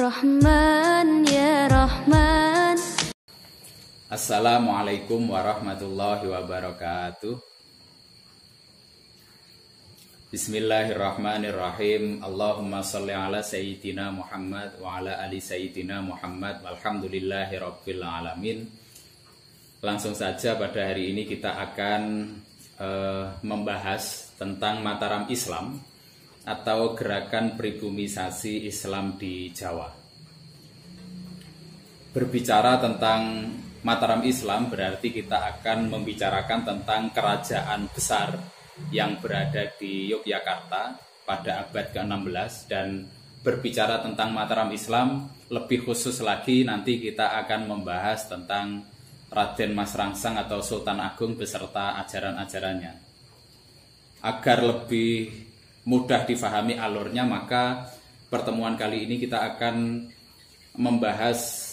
Rahman ya Rahman. Assalamualaikum warahmatullahi wabarakatuh. Bismillahirrahmanirrahim. Allahumma sholli ala sayyidina Muhammad wa ala ali sayyidina Muhammad walhamdulillahi rabbil alamin. Langsung saja pada hari ini kita akan membahas tentang Mataram Islam atau gerakan pribumisasi Islam di Jawa. Berbicara tentang Mataram Islam berarti kita akan membicarakan tentang kerajaan besar yang berada di Yogyakarta pada abad ke-16, dan berbicara tentang Mataram Islam lebih khusus lagi nanti kita akan membahas tentang Raden Mas Rangsang atau Sultan Agung beserta ajaran-ajarannya. Agar lebih mudah difahami alurnya, maka pertemuan kali ini kita akan membahas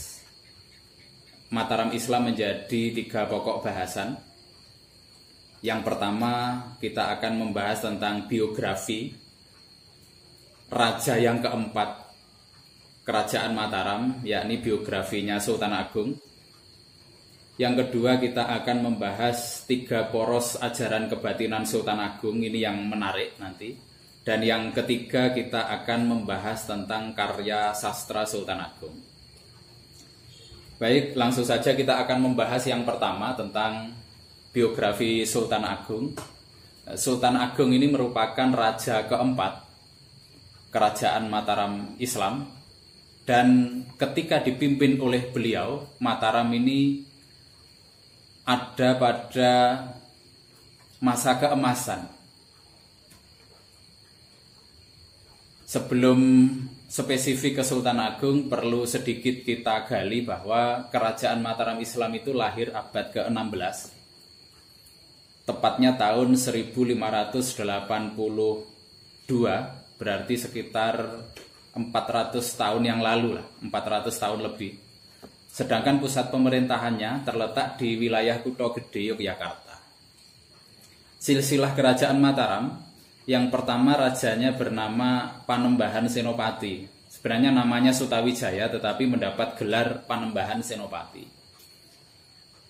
Mataram Islam menjadi 3 pokok bahasan. Yang pertama kita akan membahas tentang biografi raja yang keempat Kerajaan Mataram, yakni biografinya Sultan Agung. Yang kedua kita akan membahas 3 poros ajaran kebatinan Sultan Agung, ini yang menarik nanti. Dan yang ketiga kita akan membahas tentang karya sastra Sultan Agung. Baik, langsung saja kita akan membahas yang pertama tentang biografi Sultan Agung. Sultan Agung ini merupakan raja keempat Kerajaan Mataram Islam, dan ketika dipimpin oleh beliau, Mataram ini ada pada masa keemasan. Sebelum spesifik ke Sultan Agung, perlu sedikit kita gali bahwa Kerajaan Mataram Islam itu lahir abad ke-16, tepatnya tahun 1582, berarti sekitar 400 tahun yang lalu lah, 400 tahun lebih. Sedangkan pusat pemerintahannya terletak di wilayah Kutha Gedhe, Yogyakarta. Silsilah Kerajaan Mataram, yang pertama rajanya bernama Panembahan Senopati. Sebenarnya namanya Sutawijaya tetapi mendapat gelar Panembahan Senopati.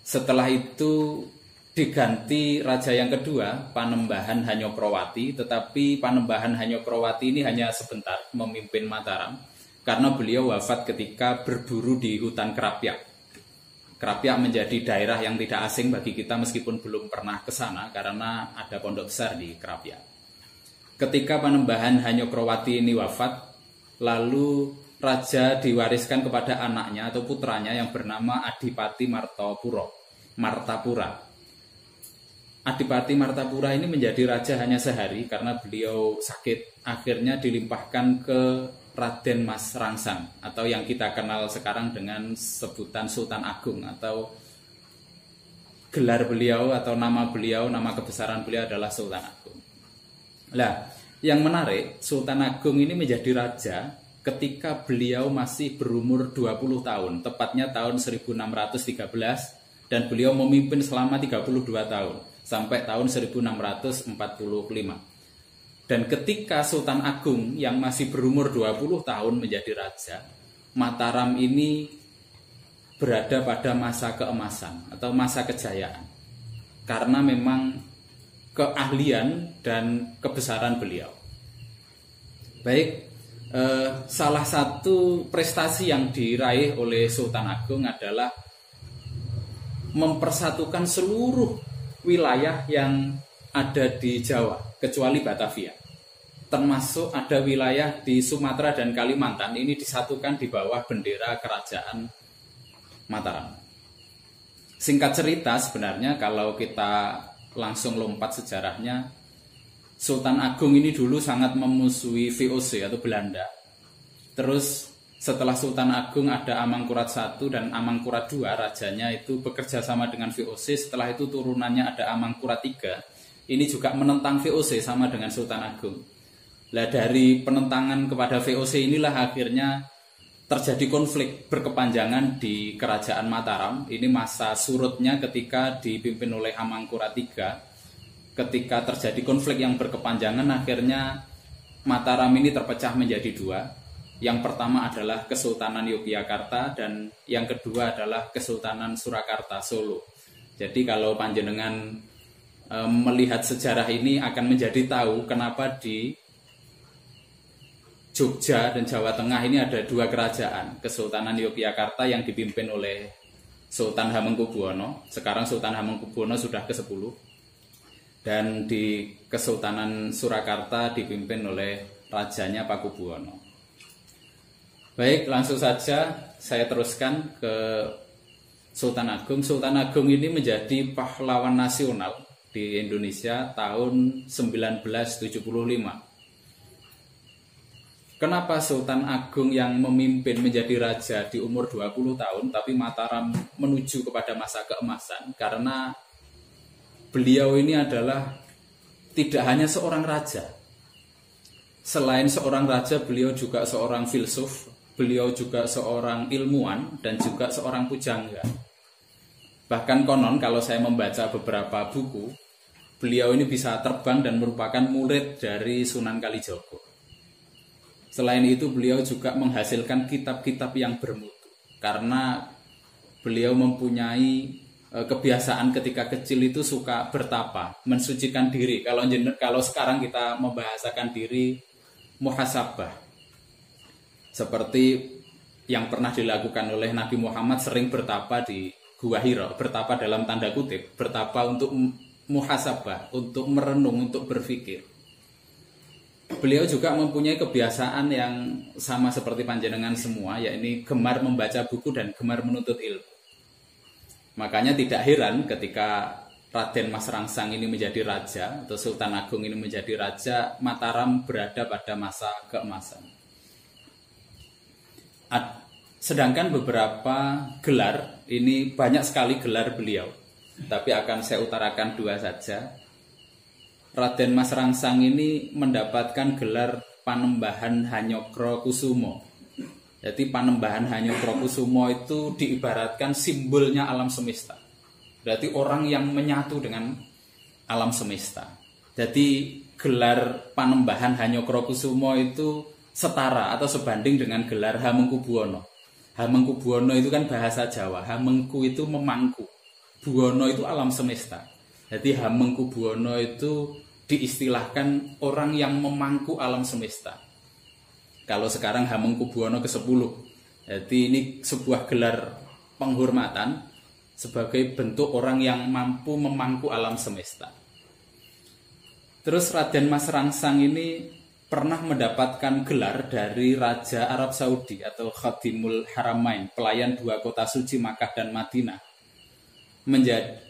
Setelah itu diganti raja yang kedua, Panembahan Hanyokrowati, tetapi Panembahan Hanyokrowati ini hanya sebentar memimpin Mataram karena beliau wafat ketika berburu di hutan Krapyak. Krapyak menjadi daerah yang tidak asing bagi kita meskipun belum pernah ke sana karena ada pondok besar di Krapyak. Ketika Panembahan Hanyokrowati ini wafat, lalu raja diwariskan kepada anaknya atau putranya yang bernama Adipati Martapura. Adipati Martapura ini menjadi raja hanya sehari karena beliau sakit. Akhirnya dilimpahkan ke Raden Mas Rangsang atau yang kita kenal sekarang dengan sebutan Sultan Agung, atau gelar beliau atau nama beliau, nama kebesaran beliau adalah Sultan Agung. Nah, yang menarik, Sultan Agung ini menjadi raja ketika beliau masih berumur 20 tahun, tepatnya tahun 1613, dan beliau memimpin selama 32 tahun, sampai tahun 1645. Dan ketika Sultan Agung yang masih berumur 20 tahun menjadi raja, Mataram ini berada pada masa keemasan atau masa kejayaan. Karena memang keahlian dan kebesaran beliau. Baik, salah satu prestasi yang diraih oleh Sultan Agung adalah mempersatukan seluruh wilayah yang ada di Jawa, kecuali Batavia. Termasuk ada wilayah di Sumatera dan Kalimantan, ini disatukan di bawah bendera Kerajaan Mataram. Singkat cerita, sebenarnya kalau kita langsung lompat sejarahnya, Sultan Agung ini dulu sangat memusuhi VOC atau Belanda. Terus setelah Sultan Agung ada Amangkurat I dan Amangkurat II, rajanya itu bekerja sama dengan VOC. Setelah itu turunannya ada Amangkurat III, ini juga menentang VOC sama dengan Sultan Agung. Nah, dari penentangan kepada VOC inilah akhirnya terjadi konflik berkepanjangan di Kerajaan Mataram. Ini masa surutnya ketika dipimpin oleh Amangkurat III. Ketika terjadi konflik yang berkepanjangan, akhirnya Mataram ini terpecah menjadi 2. Yang pertama adalah Kesultanan Yogyakarta dan yang kedua adalah Kesultanan Surakarta Solo. Jadi kalau panjenengan melihat sejarah ini akan menjadi tahu kenapa di Jogja dan Jawa Tengah ini ada dua kerajaan. Kesultanan Yogyakarta yang dipimpin oleh Sultan Hamengkubuwono. Sekarang Sultan Hamengkubuwono sudah ke-10. Dan di Kesultanan Surakarta dipimpin oleh rajanya Pakubuwono. Baik, langsung saja saya teruskan ke Sultan Agung. Sultan Agung ini menjadi pahlawan nasional di Indonesia tahun 1975. Kenapa Sultan Agung yang memimpin menjadi raja di umur 20 tahun tapi Mataram menuju kepada masa keemasan? Karena beliau ini adalah tidak hanya seorang raja. Selain seorang raja, beliau juga seorang filsuf. Beliau juga seorang ilmuwan dan juga seorang pujangga. Bahkan konon kalau saya membaca beberapa buku, beliau ini bisa terbang dan merupakan murid dari Sunan Kalijogo. Selain itu beliau juga menghasilkan kitab-kitab yang bermutu. Karena beliau mempunyai kebiasaan ketika kecil itu suka bertapa, mensucikan diri. Kalau sekarang kita membahasakan diri muhasabah. Seperti yang pernah dilakukan oleh Nabi Muhammad, sering bertapa di Gua Hira, bertapa dalam tanda kutip, bertapa untuk muhasabah, untuk merenung, untuk berpikir. Beliau juga mempunyai kebiasaan yang sama seperti panjenengan semua, yakni gemar membaca buku dan gemar menuntut ilmu. Makanya tidak heran ketika Raden Mas Rangsang ini menjadi raja, atau Sultan Agung ini menjadi raja, Mataram berada pada masa keemasan. Sedangkan beberapa gelar, ini banyak sekali gelar beliau, tapi akan saya utarakan dua saja. Raden Mas Rangsang ini mendapatkan gelar Panembahan Hanyokro Kusumo. Jadi Panembahan Hanyokro Kusumo itu diibaratkan simbolnya alam semesta. Berarti orang yang menyatu dengan alam semesta. Jadi gelar Panembahan Hanyokro Kusumo itu setara atau sebanding dengan gelar Hamengkubuwono. Hamengkubuwono itu kan bahasa Jawa. Hamengku itu memangku. Buwono itu alam semesta. Jadi Hamengkubuwono itu diistilahkan orang yang memangku alam semesta. Kalau sekarang Hamengkubuwono ke-10. Jadi ini sebuah gelar penghormatan sebagai bentuk orang yang mampu memangku alam semesta. Terus Raden Mas Rangsang ini pernah mendapatkan gelar dari Raja Arab Saudi atau Khadimul Haramain, pelayan dua kota suci Makkah dan Madinah.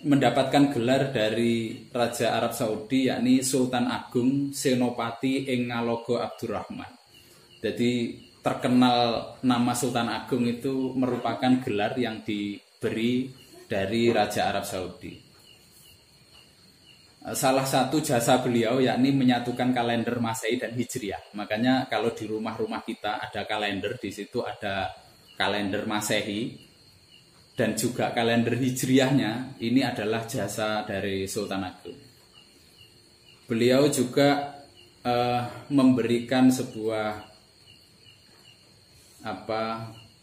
Mendapatkan gelar dari Raja Arab Saudi yakni Sultan Agung Senopati ing Ngalogo Abdurrahman. Jadi terkenal nama Sultan Agung itu merupakan gelar yang diberi dari Raja Arab Saudi. Salah satu jasa beliau yakni menyatukan kalender Masehi dan Hijriah. Makanya kalau di rumah-rumah kita ada kalender, di situ ada kalender Masehi dan juga kalender Hijriahnya. Ini adalah jasa dari Sultan Agung. Beliau juga memberikan sebuah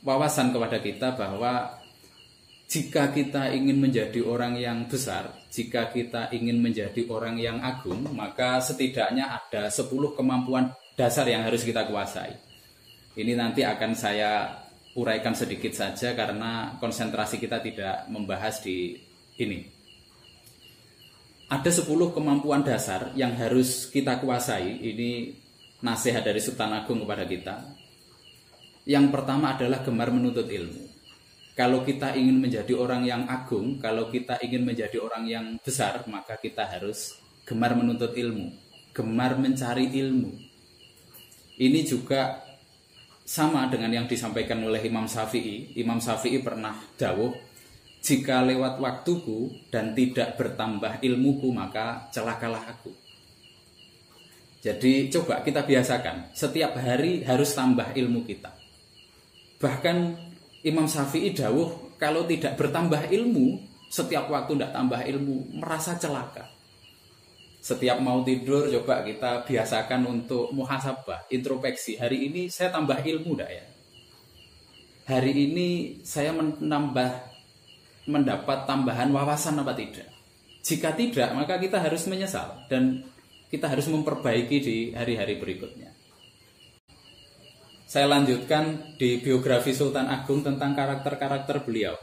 wawasan kepada kita bahwa jika kita ingin menjadi orang yang besar, jika kita ingin menjadi orang yang agung, maka setidaknya ada 10 kemampuan dasar yang harus kita kuasai. Ini nanti akan saya uraikan sedikit saja karena konsentrasi kita tidak membahas di ini. Ada 10 kemampuan dasar yang harus kita kuasai. Ini nasihat dari Sultan Agung kepada kita. Yang pertama adalah gemar menuntut ilmu. Kalau kita ingin menjadi orang yang agung, kalau kita ingin menjadi orang yang besar, maka kita harus gemar menuntut ilmu, gemar mencari ilmu. Ini juga sama dengan yang disampaikan oleh Imam Syafi'i. Imam Syafi'i pernah dawuh, jika lewat waktuku dan tidak bertambah ilmuku, maka celakalah aku. Jadi coba kita biasakan, setiap hari harus tambah ilmu kita. Bahkan Imam Syafi'i dawuh, kalau tidak bertambah ilmu, setiap waktu tidak tambah ilmu, merasa celaka. Setiap mau tidur coba kita biasakan untuk muhasabah, introspeksi. Hari ini saya tambah ilmu enggak ya? Hari ini saya mendapat tambahan wawasan apa tidak? Jika tidak, maka kita harus menyesal dan kita harus memperbaiki di hari-hari berikutnya. Saya lanjutkan di biografi Sultan Agung tentang karakter-karakter beliau.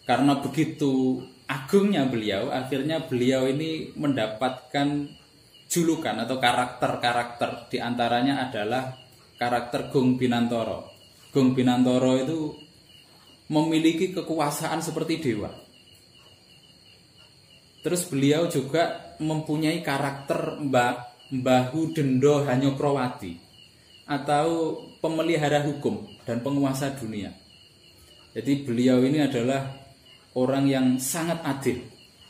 Karena begitu agungnya beliau, akhirnya beliau ini mendapatkan julukan atau karakter-karakter. Di antaranya adalah karakter Gung Binantoro. Gung Binantoro itu memiliki kekuasaan seperti dewa. Terus beliau juga mempunyai karakter Mbahu Dendo Hanyoprowati atau pemelihara hukum dan penguasa dunia. Jadi beliau ini adalah orang yang sangat adil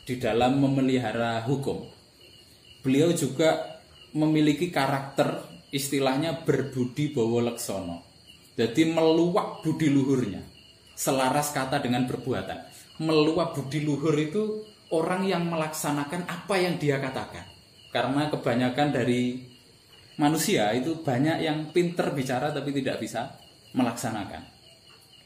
di dalam memelihara hukum. Beliau juga memiliki karakter istilahnya berbudi bawa leksono. Jadi meluap budi luhurnya, selaras kata dengan perbuatan. Meluap budi luhur itu orang yang melaksanakan apa yang dia katakan. Karena kebanyakan dari manusia itu banyak yang pinter bicara tapi tidak bisa melaksanakan.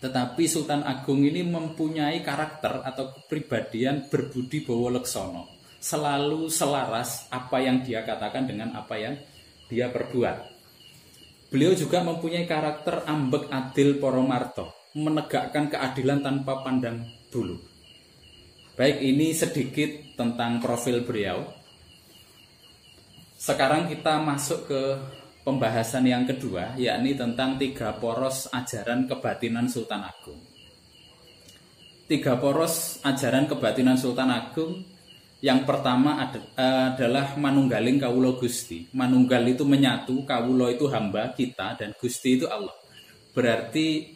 Tetapi Sultan Agung ini mempunyai karakter atau kepribadian berbudi bawa leksono. Selalu selaras apa yang dia katakan dengan apa yang dia perbuat. Beliau juga mempunyai karakter ambek adil poromarto, menegakkan keadilan tanpa pandang bulu. Baik, ini sedikit tentang profil beliau. Sekarang kita masuk ke pembahasan yang kedua, yakni tentang 3 poros ajaran kebatinan Sultan Agung. 3 poros ajaran kebatinan Sultan Agung. Yang pertama adalah manunggaling kawula Gusti. Manunggal itu menyatu, kawula itu hamba kita, dan Gusti itu Allah. Berarti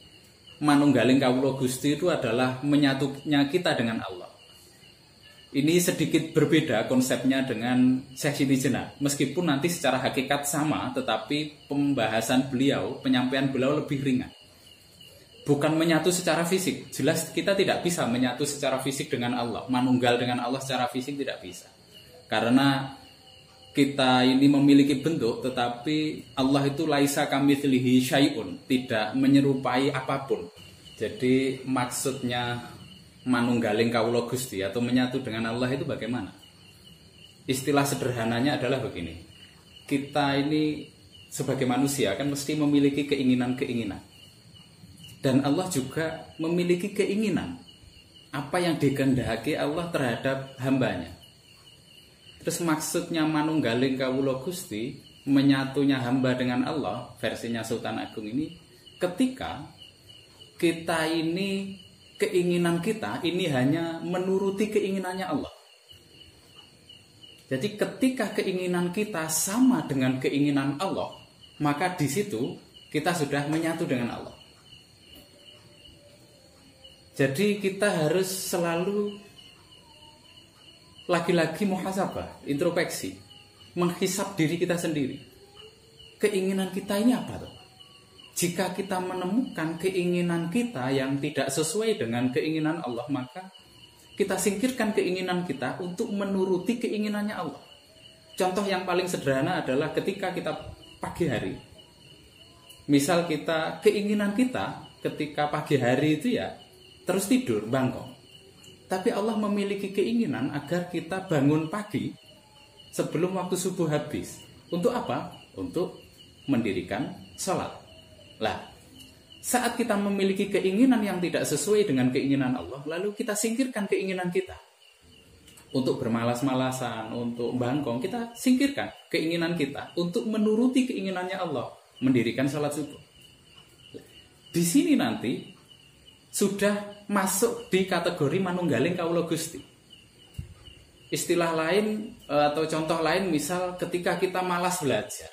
manunggaling kawula Gusti itu adalah menyatunya kita dengan Allah. Ini sedikit berbeda konsepnya dengan Syekh Siti Jenar. Meskipun nanti secara hakikat sama, tetapi pembahasan beliau, penyampaian beliau lebih ringan. Bukan menyatu secara fisik. Jelas kita tidak bisa menyatu secara fisik dengan Allah. Manunggal dengan Allah secara fisik tidak bisa. Karena kita ini memiliki bentuk, tetapi Allah itu laisa kamitslihi syai'un, tidak menyerupai apapun. Jadi maksudnya manunggaling kawula Gusti atau menyatu dengan Allah itu bagaimana? Istilah sederhananya adalah begini. Kita ini sebagai manusia kan mesti memiliki keinginan-keinginan. Dan Allah juga memiliki keinginan apa yang dikehendaki Allah terhadap hambanya. Terus maksudnya manunggaling kawula Gusti, menyatunya hamba dengan Allah, versinya Sultan Agung ini, ketika kita ini keinginan kita ini hanya menuruti keinginannya Allah. Jadi ketika keinginan kita sama dengan keinginan Allah, maka di situ kita sudah menyatu dengan Allah. Jadi kita harus selalu lagi-lagi muhasabah, introspeksi, menghisap diri kita sendiri. Keinginan kita ini apa tuh? Jika kita menemukan keinginan kita yang tidak sesuai dengan keinginan Allah, maka kita singkirkan keinginan kita untuk menuruti keinginannya Allah. Contoh yang paling sederhana adalah ketika kita pagi hari. Misal keinginan kita ketika pagi hari itu ya terus tidur, bangkong. Tapi Allah memiliki keinginan agar kita bangun pagi sebelum waktu subuh habis. Untuk apa? Untuk mendirikan sholat. Lah, saat kita memiliki keinginan yang tidak sesuai dengan keinginan Allah, lalu kita singkirkan keinginan kita. Untuk bermalas-malasan, untuk bangkong, kita singkirkan keinginan kita untuk menuruti keinginannya Allah, mendirikan sholat subuh. Di sini nanti sudah masuk di kategori manunggaling kawula Gusti. Istilah lain atau contoh lain, misal ketika kita malas belajar,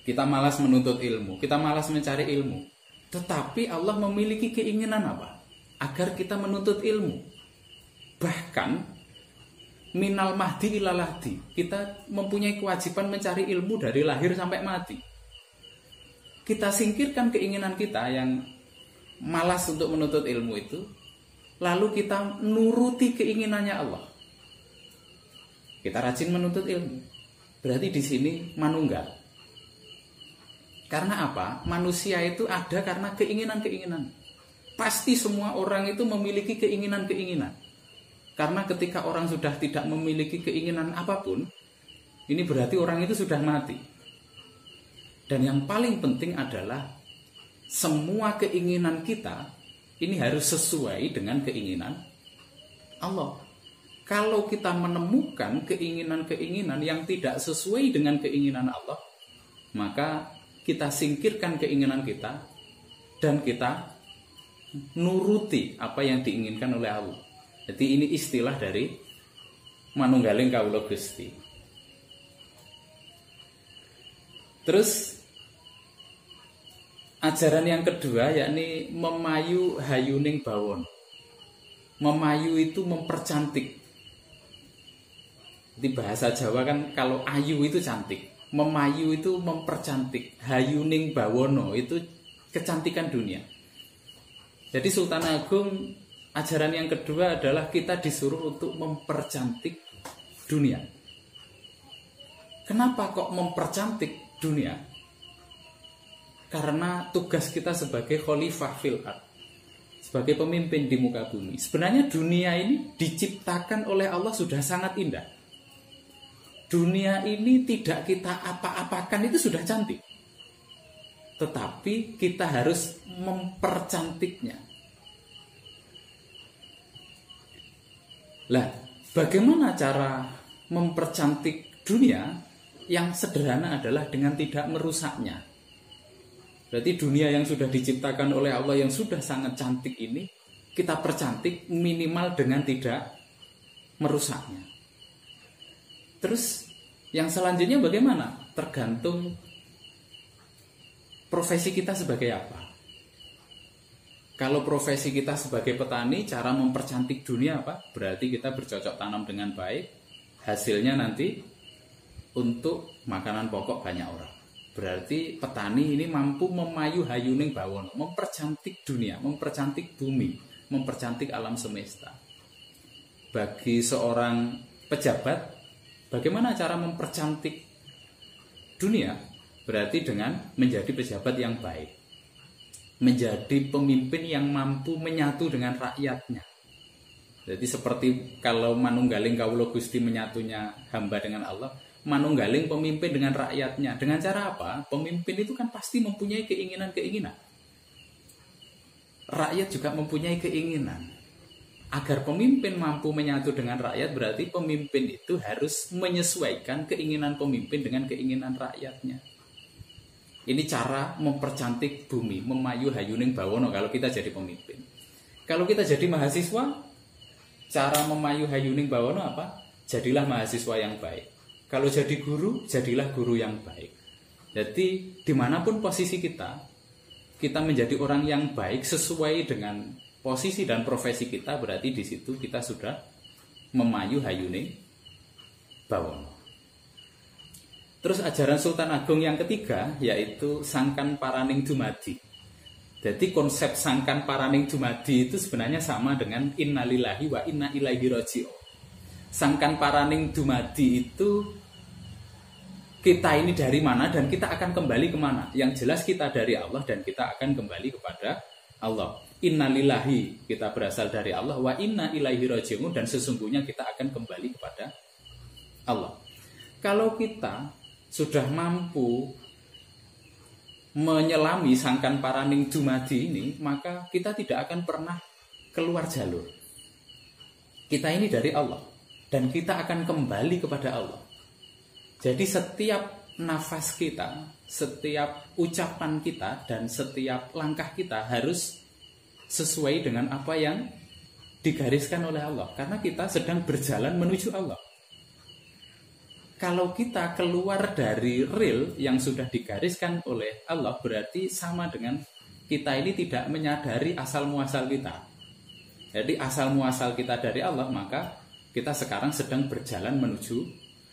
kita malas menuntut ilmu, kita malas mencari ilmu. Tetapi Allah memiliki keinginan apa? Agar kita menuntut ilmu. Bahkan minal mahdi ilal lahdi, kita mempunyai kewajiban mencari ilmu dari lahir sampai mati. Kita singkirkan keinginan kita yang malas untuk menuntut ilmu itu, lalu kita nuruti keinginannya Allah. Kita rajin menuntut ilmu. Berarti di sini manunggal. Karena apa? Manusia itu ada karena keinginan-keinginan. Pasti semua orang itu memiliki keinginan-keinginan. Karena ketika orang sudah tidak memiliki keinginan apapun, ini berarti orang itu sudah mati. Dan yang paling penting adalah semua keinginan kita ini harus sesuai dengan keinginan Allah. Kalau kita menemukan keinginan-keinginan yang tidak sesuai dengan keinginan Allah, maka kita singkirkan keinginan kita dan kita nuruti apa yang diinginkan oleh Allah. Jadi ini istilah dari manunggaling kawula Gusti. Terus ajaran yang kedua yakni memayu hayuning bawon. Memayu itu mempercantik. Di bahasa Jawa kan kalau ayu itu cantik, memayu itu mempercantik, hayuning bawono itu kecantikan dunia. Jadi Sultan Agung ajaran yang kedua adalah kita disuruh untuk mempercantik dunia. Kenapa kok mempercantik dunia? Karena tugas kita sebagai khalifah fil ard, sebagai pemimpin di muka bumi. Sebenarnya dunia ini diciptakan oleh Allah sudah sangat indah. Dunia ini tidak kita apa-apakan itu sudah cantik. Tetapi kita harus mempercantiknya. Lah, bagaimana cara mempercantik dunia? Yang sederhana adalah dengan tidak merusaknya. Berarti dunia yang sudah diciptakan oleh Allah yang sudah sangat cantik ini, kita percantik minimal dengan tidak merusaknya. Terus yang selanjutnya bagaimana? Tergantung profesi kita sebagai apa. Kalau profesi kita sebagai petani, cara mempercantik dunia apa? Berarti kita bercocok tanam dengan baik, hasilnya nanti untuk makanan pokok banyak orang. Berarti petani ini mampu memayu hayuning bawon, mempercantik dunia, mempercantik bumi, mempercantik alam semesta. Bagi seorang pejabat, bagaimana cara mempercantik dunia? Berarti dengan menjadi pejabat yang baik, menjadi pemimpin yang mampu menyatu dengan rakyatnya. Jadi seperti kalau manunggaling kawula Gusti menyatunya hamba dengan Allah, manunggaling pemimpin dengan rakyatnya. Dengan cara apa? Pemimpin itu kan pasti mempunyai keinginan-keinginan. Rakyat juga mempunyai keinginan. Agar pemimpin mampu menyatu dengan rakyat, berarti pemimpin itu harus menyesuaikan keinginan pemimpin dengan keinginan rakyatnya. Ini cara mempercantik bumi, memayu hayuning bawono kalau kita jadi pemimpin. Kalau kita jadi mahasiswa, cara memayu hayuning bawono apa? Jadilah mahasiswa yang baik. Kalau jadi guru, jadilah guru yang baik. Jadi dimanapun posisi kita menjadi orang yang baik sesuai dengan posisi dan profesi kita, berarti di situ kita sudah memayu hayuning bawono. Terus ajaran Sultan Agung yang ketiga yaitu sangkan paraning dumadi. Jadi konsep sangkan paraning dumadi itu sebenarnya sama dengan innalillahi wa inna ilaihi raji'un. Sangkan paraning dumadi itu kita ini dari mana dan kita akan kembali kemana. Yang jelas kita dari Allah dan kita akan kembali kepada Allah. Innalillahi, kita berasal dari Allah, wa inna ilaihi raji'un, dan sesungguhnya kita akan kembali kepada Allah. Kalau kita sudah mampu menyelami sangkan paraning dumadi ini, maka kita tidak akan pernah keluar jalur. Kita ini dari Allah dan kita akan kembali kepada Allah. Jadi setiap nafas kita, setiap ucapan kita, dan setiap langkah kita harus sesuai dengan apa yang digariskan oleh Allah. Karena kita sedang berjalan menuju Allah. Kalau kita keluar dari rel yang sudah digariskan oleh Allah, berarti sama dengan kita ini tidak menyadari asal muasal kita. Jadi asal muasal kita dari Allah, maka kita sekarang sedang berjalan menuju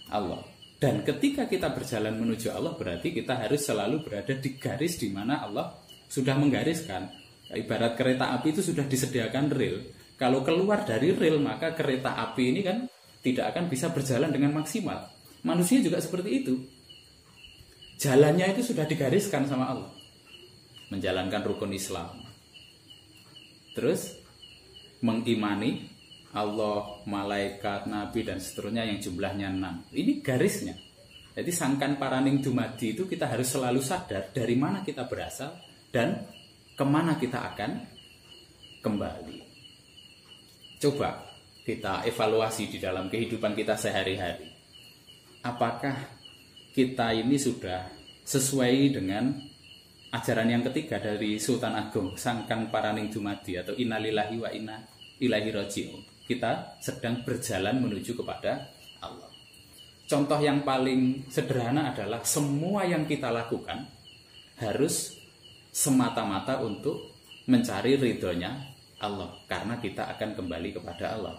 Allah. Dan ketika kita berjalan menuju Allah, berarti kita harus selalu berada di garis di mana Allah sudah menggariskan. Ibarat kereta api itu sudah disediakan rel. Kalau keluar dari rel, maka kereta api ini kan tidak akan bisa berjalan dengan maksimal. Manusia juga seperti itu. Jalannya itu sudah digariskan sama Allah. Menjalankan rukun Islam. Terus mengimani Allah, malaikat, nabi dan seterusnya yang jumlahnya 6. Ini garisnya. Jadi sangkan paraning dumadi itu kita harus selalu sadar dari mana kita berasal dan kemana kita akan kembali. Coba kita evaluasi di dalam kehidupan kita sehari-hari. Apakah kita ini sudah sesuai dengan ajaran yang ketiga dari Sultan Agung, sangkan paraning dumadi atau innalillahi wa inna ilaihi raji'un. Kita sedang berjalan menuju kepada Allah. Contoh yang paling sederhana adalah semua yang kita lakukan harus semata-mata untuk mencari ridhonya Allah, karena kita akan kembali kepada Allah.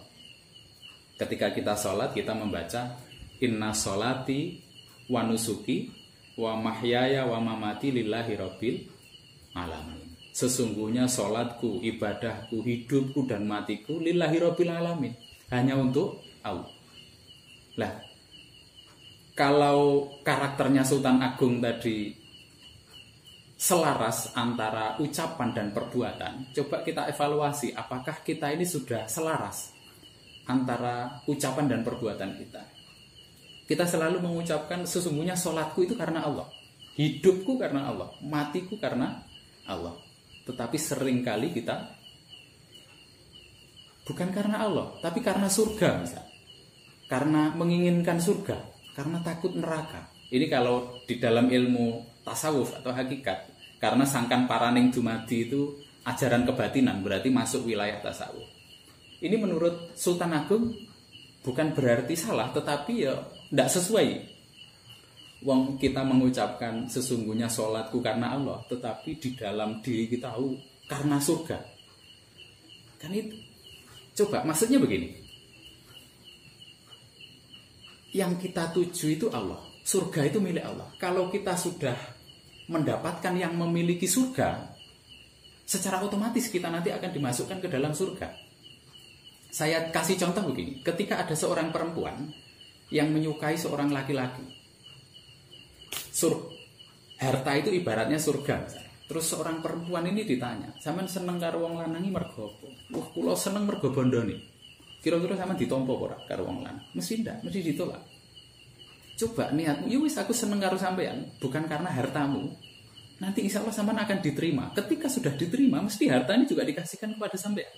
Ketika kita sholat, kita membaca inna sholati wa nusuki wa mahyaya wa mamati lillahi rabbil alamin. Sesungguhnya sholatku, ibadahku, hidupku dan matiku lillahi rabbil alamin, hanya untuk Allah. Lah, kalau karakternya Sultan Agung tadi selaras antara ucapan dan perbuatan, coba kita evaluasi apakah kita ini sudah selaras antara ucapan dan perbuatan kita. Kita selalu mengucapkan sesungguhnya sholatku itu karena Allah, hidupku karena Allah, matiku karena Allah. Tetapi seringkali kita bukan karena Allah, tapi karena surga misalnya. Karena menginginkan surga, karena takut neraka. Ini kalau di dalam ilmu tasawuf atau hakikat. Karena sangkan paraning dumadi itu ajaran kebatinan, berarti masuk wilayah tasawuf. Ini menurut Sultan Agung bukan berarti salah, tetapi ya tidak sesuai. Wong kita mengucapkan sesungguhnya sholatku karena Allah, tetapi di dalam diri kita tahu karena surga. Kan itu. Coba maksudnya begini. Yang kita tuju itu Allah. Surga itu milik Allah. Kalau kita sudah mendapatkan yang memiliki surga, secara otomatis kita nanti akan dimasukkan ke dalam surga. Saya kasih contoh begini. Ketika ada seorang perempuan yang menyukai seorang laki-laki, harta itu ibaratnya surga misalnya. Terus seorang perempuan ini ditanya, "Sampeyan seneng karo wong lanang mergo apa?" "Wah, kula seneng mergo bondone." Kira-kira sama ditompo ora karo wong lanang? Mesti ndak, mesti ditolak. Coba niatmu, ya wis aku seneng karo sampean, bukan karena hartamu. Nanti insya Allah sampean akan diterima. Ketika sudah diterima, mesti harta ini juga dikasihkan kepada sampean.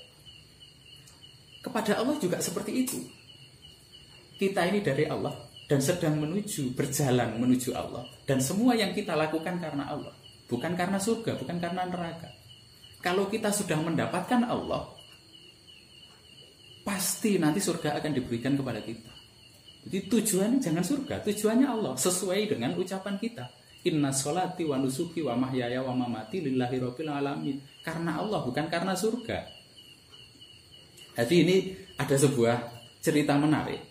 Kepada Allah juga seperti itu. Kita ini dari Allah dan sedang berjalan menuju Allah. Dan semua yang kita lakukan karena Allah, bukan karena surga, bukan karena neraka. Kalau kita sudah mendapatkan Allah, pasti nanti surga akan diberikan kepada kita. Jadi tujuannya jangan surga, tujuannya Allah, sesuai dengan ucapan kita. Inna sholati wa nusuki wa mahyaya wa mamati lillahi rabbil alamin. Karena Allah, bukan karena surga. Jadi ini ada sebuah cerita menarik.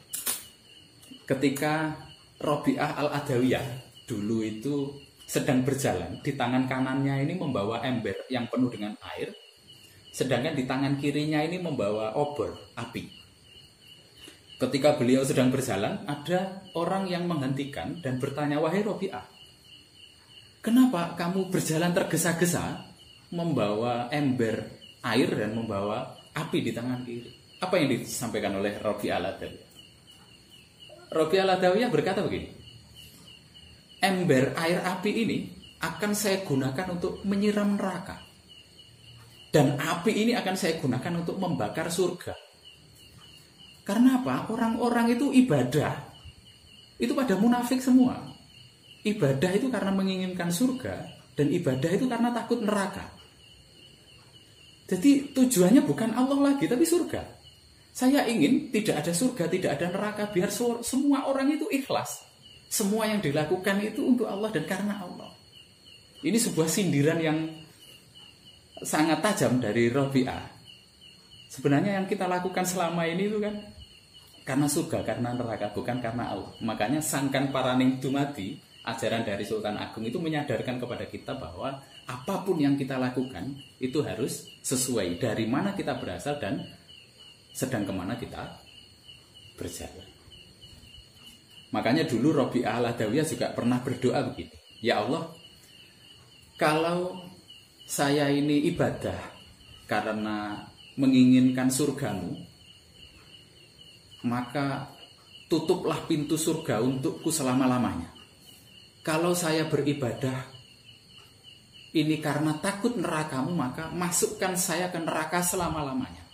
Ketika Rabi'ah al-Adawiyah dulu itu sedang berjalan, di tangan kanannya ini membawa ember yang penuh dengan air, sedangkan di tangan kirinya ini membawa obor api. Ketika beliau sedang berjalan, ada orang yang menghentikan dan bertanya, "Wahai Rabi'ah, kenapa kamu berjalan tergesa-gesa membawa ember air dan membawa api di tangan kiri?" Apa yang disampaikan oleh Rabi'ah al-Adawiyah? Rabi'ah al-Adawiyah berkata begini, "Ember air api ini akan saya gunakan untuk menyiram neraka. Dan api ini akan saya gunakan untuk membakar surga." Karena apa? Orang-orang itu ibadah itu pada munafik semua. Ibadah itu karena menginginkan surga, dan ibadah itu karena takut neraka. Jadi tujuannya bukan Allah lagi, tapi surga. Saya ingin tidak ada surga, tidak ada neraka, biar semua orang itu ikhlas. Semua yang dilakukan itu untuk Allah dan karena Allah. Ini sebuah sindiran yang sangat tajam dari Rabi'ah. Sebenarnya yang kita lakukan selama ini itu kan karena surga, karena neraka, bukan karena Allah. Makanya sangkan paraning dumadi, ajaran dari Sultan Agung itu menyadarkan kepada kita bahwa apapun yang kita lakukan itu harus sesuai dari mana kita berasal dan sedang kemana kita berjalan. Makanya dulu Rabi'ah al-Adawiyah juga pernah berdoa begini, ya Allah, kalau saya ini ibadah karena menginginkan surgamu, maka tutuplah pintu surga untukku selama-lamanya. Kalau saya beribadah ini karena takut nerakamu, maka masukkan saya ke neraka selama-lamanya.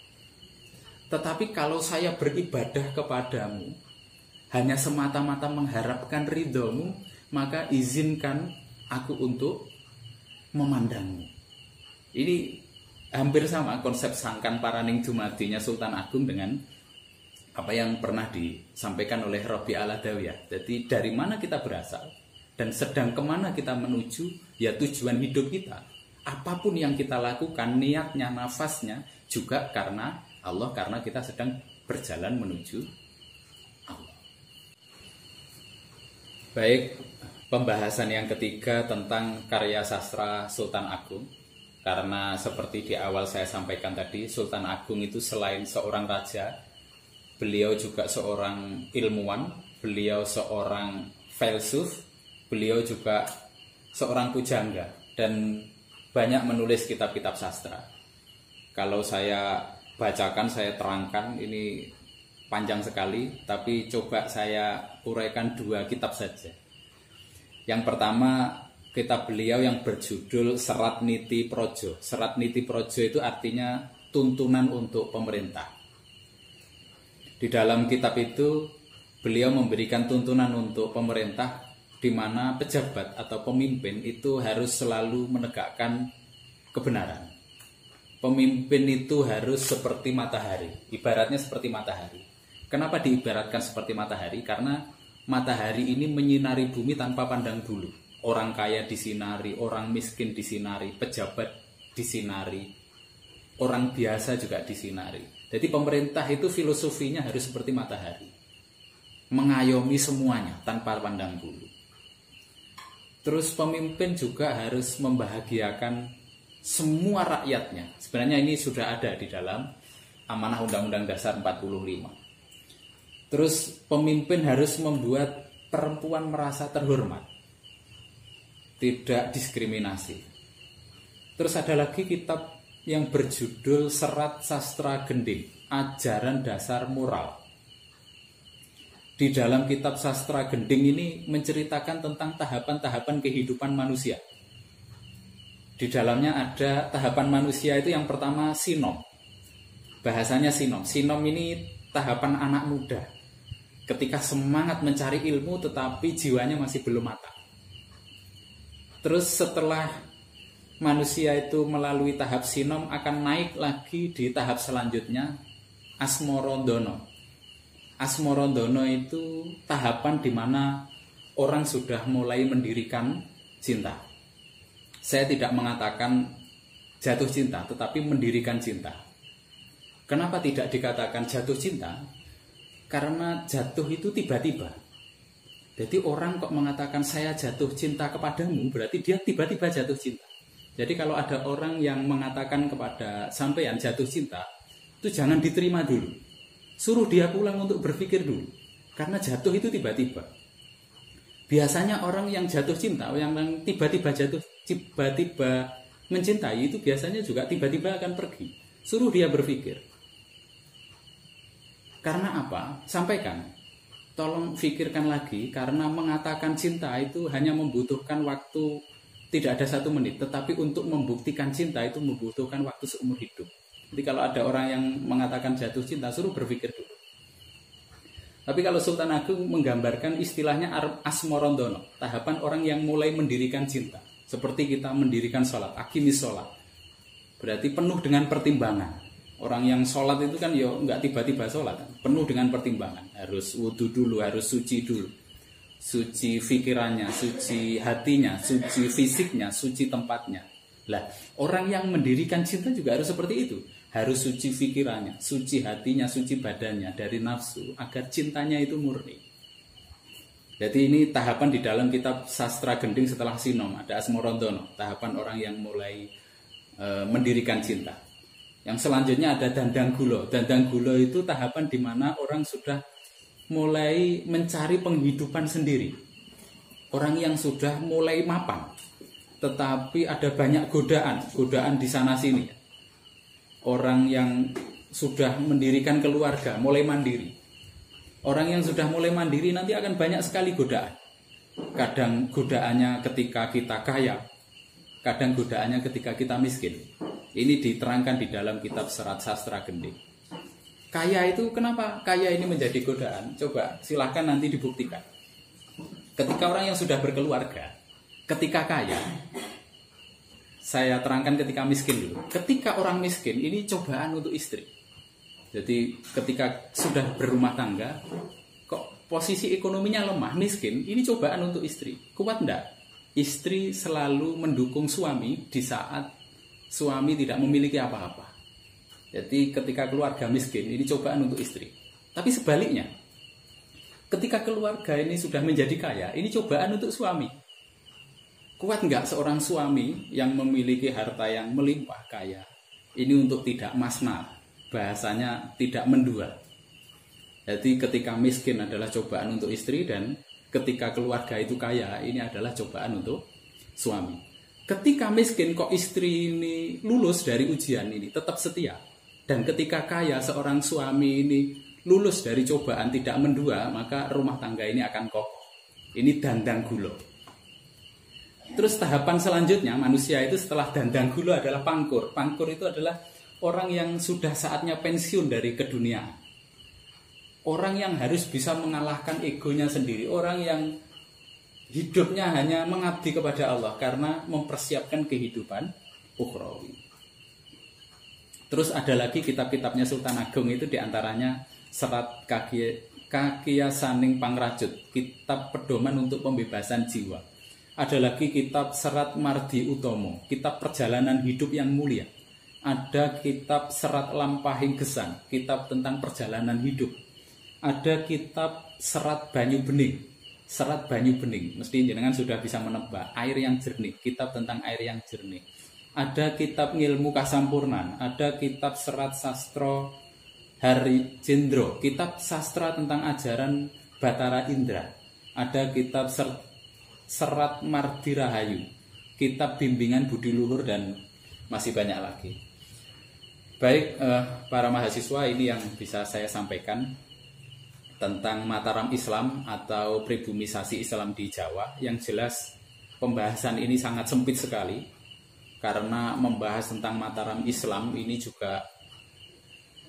Tetapi kalau saya beribadah kepadamu hanya semata-mata mengharapkan ridhomu, maka izinkan aku untuk memandangmu. Ini hampir sama konsep sangkan paraning dumadinya Sultan Agung dengan apa yang pernah disampaikan oleh Rabi'ah al-Adawiyah. Jadi dari mana kita berasal dan sedang kemana kita menuju, ya tujuan hidup kita. Apapun yang kita lakukan, niatnya, nafasnya juga karena Allah, karena kita sedang berjalan menuju Allah. Baik, pembahasan yang ketiga tentang karya sastra Sultan Agung. Karena seperti di awal saya sampaikan tadi, Sultan Agung itu selain seorang raja, beliau juga seorang ilmuwan, beliau seorang filsuf, beliau juga seorang pujangga dan banyak menulis kitab-kitab sastra. Kalau saya bacakan, saya terangkan, ini panjang sekali, tapi coba saya uraikan 2 kitab saja. Yang pertama, kitab beliau yang berjudul Serat Niti Projo. Serat Niti Projo itu artinya tuntunan untuk pemerintah. Di dalam kitab itu, beliau memberikan tuntunan untuk pemerintah di mana pejabat atau pemimpin itu harus selalu menegakkan kebenaran. Pemimpin itu harus seperti matahari, ibaratnya seperti matahari. Kenapa diibaratkan seperti matahari? Karena matahari ini menyinari bumi tanpa pandang bulu. Orang kaya disinari, orang miskin disinari, pejabat disinari, orang biasa juga disinari. Jadi pemerintah itu filosofinya harus seperti matahari, mengayomi semuanya tanpa pandang bulu. Terus pemimpin juga harus membahagiakan semua rakyatnya. Sebenarnya ini sudah ada di dalam amanah Undang-Undang Dasar 45. Terus pemimpin harus membuat perempuan merasa terhormat, tidak diskriminasi. Terus ada lagi kitab yang berjudul Serat Sastra Gending, Ajaran Dasar Moral. Di dalam kitab Sastra Gending ini menceritakan tentang tahapan-tahapan kehidupan manusia. Di dalamnya ada tahapan manusia itu yang pertama sinom. Bahasanya sinom. Sinom ini tahapan anak muda. Ketika semangat mencari ilmu tetapi jiwanya masih belum matang. Terus setelah manusia itu melalui tahap sinom akan naik lagi di tahap selanjutnya, asmorondono. Asmorondono itu tahapan di mana orang sudah mulai mendirikan cinta. Saya tidak mengatakan jatuh cinta, tetapi mendirikan cinta. Kenapa tidak dikatakan jatuh cinta? Karena jatuh itu tiba-tiba. Jadi orang kok mengatakan saya jatuh cinta kepadamu, berarti dia tiba-tiba jatuh cinta. Jadi kalau ada orang yang mengatakan kepada sampean jatuh cinta, itu jangan diterima dulu. Suruh dia pulang untuk berpikir dulu. Karena jatuh itu tiba-tiba. Biasanya orang yang jatuh cinta, yang tiba-tiba jatuh, tiba-tiba mencintai itu biasanya juga tiba-tiba akan pergi. Suruh dia berpikir. Karena apa? Sampaikan. Tolong pikirkan lagi, karena mengatakan cinta itu hanya membutuhkan waktu tidak ada 1 menit. Tetapi untuk membuktikan cinta itu membutuhkan waktu seumur hidup. Jadi kalau ada orang yang mengatakan jatuh cinta, suruh berpikir dulu. Tapi kalau Sultan Agung menggambarkan istilahnya asmorondono, tahapan orang yang mulai mendirikan cinta. Seperti kita mendirikan sholat, akimis sholat. Berarti penuh dengan pertimbangan. Orang yang sholat itu kan ya nggak tiba-tiba sholat, penuh dengan pertimbangan. Harus wudhu dulu, harus suci dulu. Suci pikirannya, suci hatinya, suci fisiknya, suci tempatnya. Lah, orang yang mendirikan cinta juga harus seperti itu. Harus suci pikirannya, suci hatinya, suci badannya dari nafsu agar cintanya itu murni. Jadi ini tahapan di dalam kitab Sastra Gending setelah sinom. Ada asmorondono, tahapan orang yang mulai mendirikan cinta. Yang selanjutnya ada dandang gulo. Dandang gulo itu tahapan di mana orang sudah mulai mencari penghidupan sendiri. Orang yang sudah mulai mapan, tetapi ada banyak godaan di sana sini. Orang yang sudah mendirikan keluarga, mulai mandiri. Orang yang sudah mulai mandiri nanti akan banyak sekali godaan. Kadang godaannya ketika kita kaya, kadang godaannya ketika kita miskin. Ini diterangkan di dalam kitab Serat Sastra Gending. Kaya itu kenapa kaya ini menjadi godaan? Coba silahkan nanti dibuktikan. Ketika orang yang sudah berkeluarga, ketika kaya, saya terangkan ketika miskin dulu. Ketika orang miskin ini cobaan untuk istri. Jadi ketika sudah berumah tangga, kok posisi ekonominya lemah, miskin, ini cobaan untuk istri. Kuat enggak? Istri selalu mendukung suami di saat suami tidak memiliki apa-apa. Jadi ketika keluarga miskin, ini cobaan untuk istri. Tapi sebaliknya, ketika keluarga ini sudah menjadi kaya, ini cobaan untuk suami. Kuat enggak seorang suami yang memiliki harta yang melimpah kaya? Ini untuk tidak masna. Bahasanya tidak mendua. Jadi ketika miskin adalah cobaan untuk istri dan ketika keluarga itu kaya ini adalah cobaan untuk suami. Ketika miskin kok istri ini lulus dari ujian ini tetap setia. Dan ketika kaya seorang suami ini lulus dari cobaan tidak mendua, maka rumah tangga ini akan kokoh. Ini dandang gulo. Terus tahapan selanjutnya manusia itu setelah dandang gulo adalah pangkur. Pangkur itu adalah orang yang sudah saatnya pensiun dari keduniaan. Orang yang harus bisa mengalahkan egonya sendiri. Orang yang hidupnya hanya mengabdi kepada Allah karena mempersiapkan kehidupan ukhrawi. Terus ada lagi kitab-kitabnya Sultan Agung itu diantaranya Serat Kakia Saning Pangrajut, kitab pedoman untuk pembebasan jiwa. Ada lagi kitab Serat Mardi Utomo, kitab perjalanan hidup yang mulia. Ada kitab Serat Lampahing Gesang, kitab tentang perjalanan hidup. Ada kitab Serat Banyu Bening, Serat Banyu Bening. Mesti jenengan sudah bisa menebak, air yang jernih, kitab tentang air yang jernih. Ada kitab Ngilmu Kasampurnan, ada kitab Serat Sastro Hari Jendro, kitab sastra tentang ajaran Batara Indra. Ada kitab Serat Mardi Rahayu, kitab bimbingan budi luhur, dan masih banyak lagi. Baik, para mahasiswa, ini yang bisa saya sampaikan tentang Mataram Islam atau pribumisasi Islam di Jawa. Yang jelas pembahasan ini sangat sempit sekali, karena membahas tentang Mataram Islam ini juga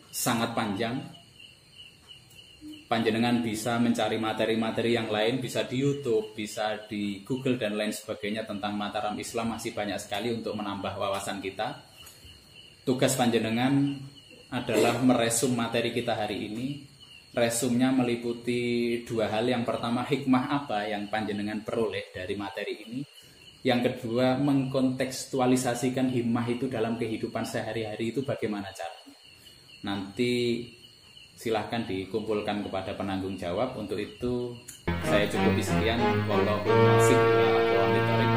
sangat panjang. Panjenengan bisa mencari materi-materi yang lain, bisa di YouTube, bisa di Google dan lain sebagainya tentang Mataram Islam. Masih banyak sekali untuk menambah wawasan kita. Tugas panjenengan adalah meresum materi kita hari ini. Resumnya meliputi dua hal. Yang pertama, hikmah apa yang panjenengan peroleh dari materi ini. Yang kedua, mengkontekstualisasikan himmah itu dalam kehidupan sehari-hari itu bagaimana caranya. Nanti silahkan dikumpulkan kepada penanggung jawab. Untuk itu saya cukupi sekian. Wallahu a'lam bishawab.